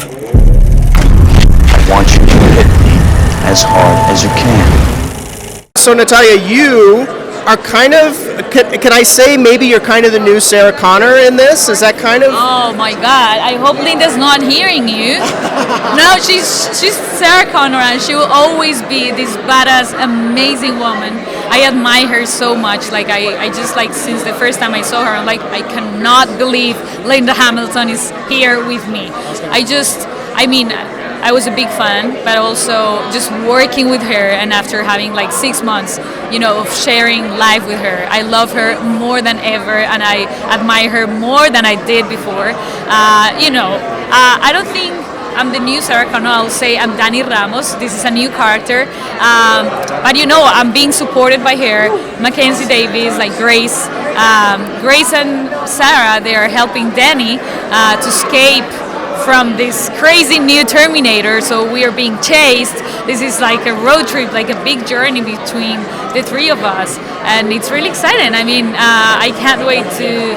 I want you to hit me as hard as you can. So Natalia, you are kind of, can I say maybe you're kind of the new Sarah Connor in this? Is that kind of? Oh my God! I hope Linda's not hearing you. No, she's Sarah Connor, and she will always be this badass, amazing woman. I admire her so much. Like I just like since the first time I saw her, I'm like I cannot believe Linda Hamilton is here with me. I mean, I was a big fan, but also just working with her, and after having like 6 months, of sharing life with her, I love her more than ever, and I admire her more than I did before. I don't think I'm the new Sarah Connor. I'll say I'm Dani Ramos. This is a new character, but I'm being supported by her, Mackenzie Davis, like Grace. Grace and Sarah, they are helping Danny to escape from this crazy new Terminator, so we are being chased. This is like a road trip, like a big journey between the three of us, and it's really exciting. I mean, I can't wait to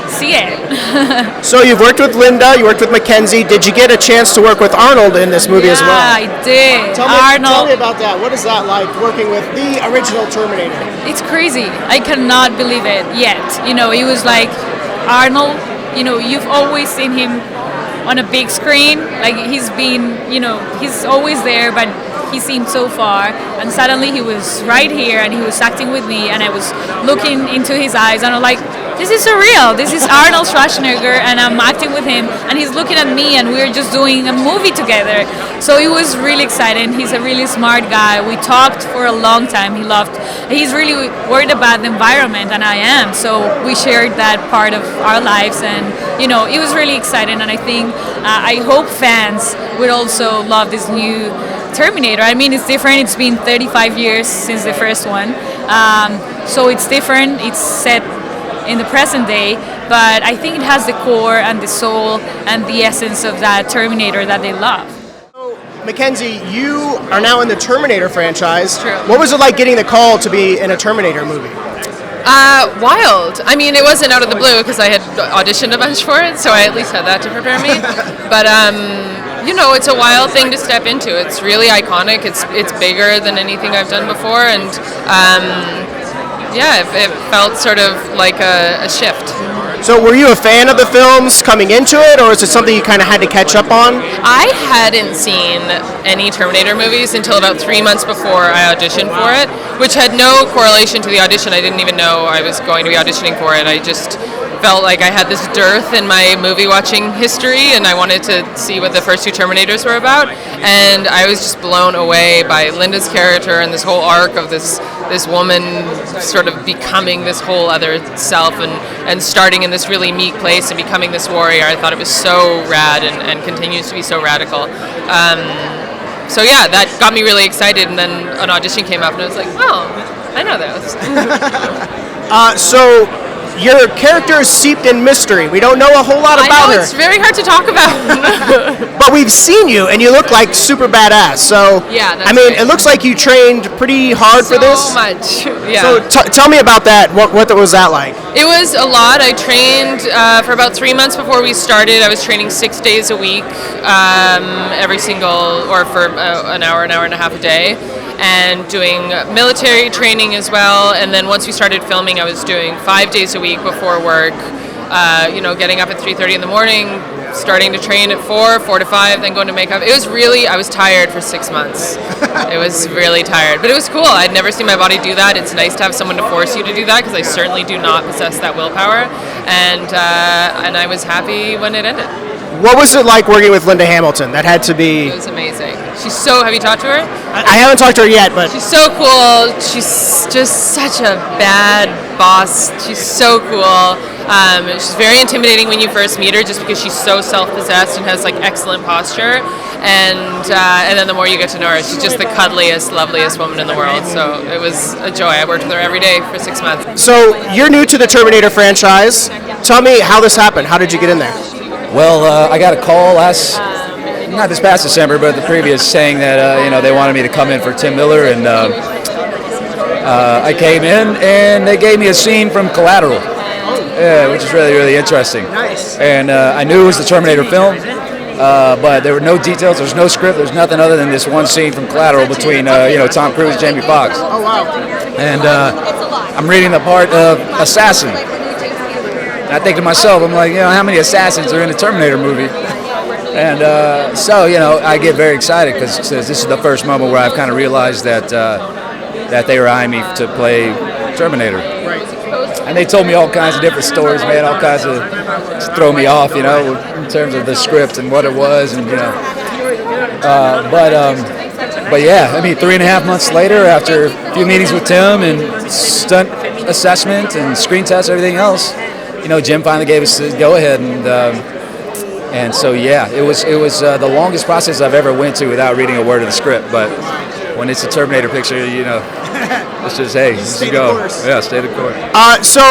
see it. So you've worked with Linda, you worked with Mackenzie. Did you get a chance to work with Arnold in this movie as well? Yeah, I did. Tell me about that. What is that like, working with the original Terminator? It's crazy. I cannot believe it yet. It was like Arnold, you've always seen him on a big screen, like he's always there, but he seemed so far, and suddenly he was right here and he was acting with me, and I was looking into his eyes and I'm like, this is surreal. This is Arnold Schwarzenegger, and I'm acting with him, and he's looking at me, and we're just doing a movie together. So it was really exciting. He's a really smart guy. We talked for a long time. He's really worried about the environment, and I am. So we shared that part of our lives, and it was really exciting. And I think I hope fans would also love this new Terminator. I mean, it's different. It's been 35 years since the first one, so it's different. It's set in the present day, but I think it has the core and the soul and the essence of that Terminator that they love. So, Mackenzie, you are now in the Terminator franchise. True. What was it like getting the call to be in a Terminator movie? Wild. I mean, it wasn't out of the blue because I had auditioned a bunch for it, so I at least had that to prepare me. But it's a wild thing to step into. It's really iconic. It's bigger than anything I've done before, and it felt sort of like a shift. So were you a fan of the films coming into it, or is it something you kind of had to catch up on? I hadn't seen any Terminator movies until about 3 months before I auditioned for it, which had no correlation to the audition. I didn't even know I was going to be auditioning for it. I just felt like I had this dearth in my movie watching history, and I wanted to see what the first two Terminators were about, and I was just blown away by Linda's character and this whole arc of this woman sort of becoming this whole other self, and starting in this really meek place and becoming this warrior. I thought it was so rad, and continues to be so radical. That got me really excited, and then an audition came up and I was like, oh, I know those. So your character is steeped in mystery. We don't know a whole lot about her. It's very hard to talk about. But we've seen you, and you look like super badass. So yeah, that's great. It looks like you trained pretty hard for this. So much. Yeah. So tell me about that. What was that like? It was a lot. I trained for about 3 months before we started. I was training 6 days a week, for an hour and a half a day, and doing military training as well. And then once we started filming, I was doing 5 days a week before work, getting up at 3:30 in the morning, starting to train at 4 to 5, then going to makeup. I was tired for 6 months. It was really tired, but it was cool. I'd never seen my body do that. It's nice to have someone to force you to do that, because I certainly do not possess that willpower, and I was happy when it ended. What was it like working with Linda Hamilton? That had to be... It was amazing. Have you talked to her? I haven't talked to her yet, but... She's so cool. She's just such a bad boss. She's so cool. She's very intimidating when you first meet her, just because she's so self-possessed and has like excellent posture. And then the more you get to know her, she's just the cuddliest, loveliest woman in the world. So it was a joy. I worked with her every day for 6 months. So you're new to the Terminator franchise. Tell me how this happened. How did you get in there? Well, I got a call not this past December, but the previous, saying that they wanted me to come in for Tim Miller, and I came in and they gave me a scene from Collateral, which is really, really interesting. Nice. And I knew it was the Terminator film, but there were no details. There's no script. There's nothing other than this one scene from Collateral between Tom Cruise and Jamie Foxx. Oh wow. And I'm reading the part of assassin. And I think to myself, I'm like, how many assassins are in a Terminator movie? And so I get very excited because this is the first moment where I've kind of realized that that they were eyeing me to play Terminator. Right. And they told me all kinds of different stories, man, all kinds of throw me off, in terms of the script and what it was, and but yeah, I mean, 3.5 months later, after a few meetings with Tim and stunt assessment and screen test, everything else, Jim finally gave us the go ahead, and so yeah, it was the longest process I've ever went to without reading a word of the script, but when it's a Terminator picture, it's just, hey, let's go. Yeah, stay the course. So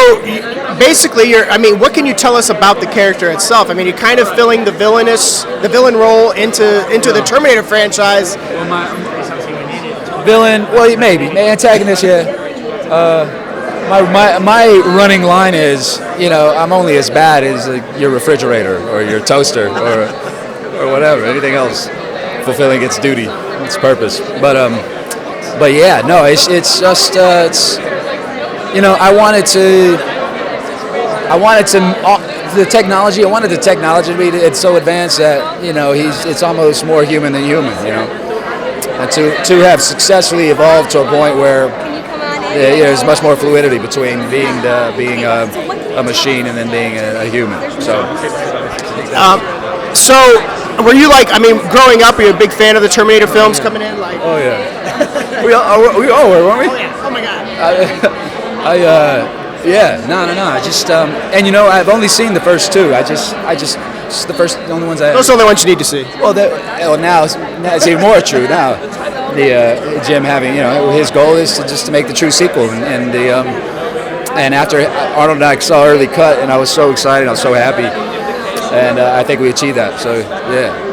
basically, what can you tell us about the character itself? I mean, you're kind of filling the villain role into the Terminator franchise. Villain, well, maybe antagonist, yeah. My running line is, I'm only as bad as your refrigerator or your toaster or whatever, anything else fulfilling its duty, its purpose. But yeah, no, it's just I wanted the technology. I wanted the technology to be it's so advanced that it's almost more human than human, and to have successfully evolved to a point where there's much more fluidity between being a machine and then being a human. So were you growing up, were you a big fan of the Terminator films coming in? Oh yeah, we all were, weren't we? Oh yeah. Oh my God. No. I just I've only seen the first two. It's the only ones I. Those are the only ones you need to see. Well, now it's even more true now. The Jim having his goal is to make the true sequel, and after Arnold and I saw early cut, and I was so excited, I was so happy, and I think we achieved that. So yeah.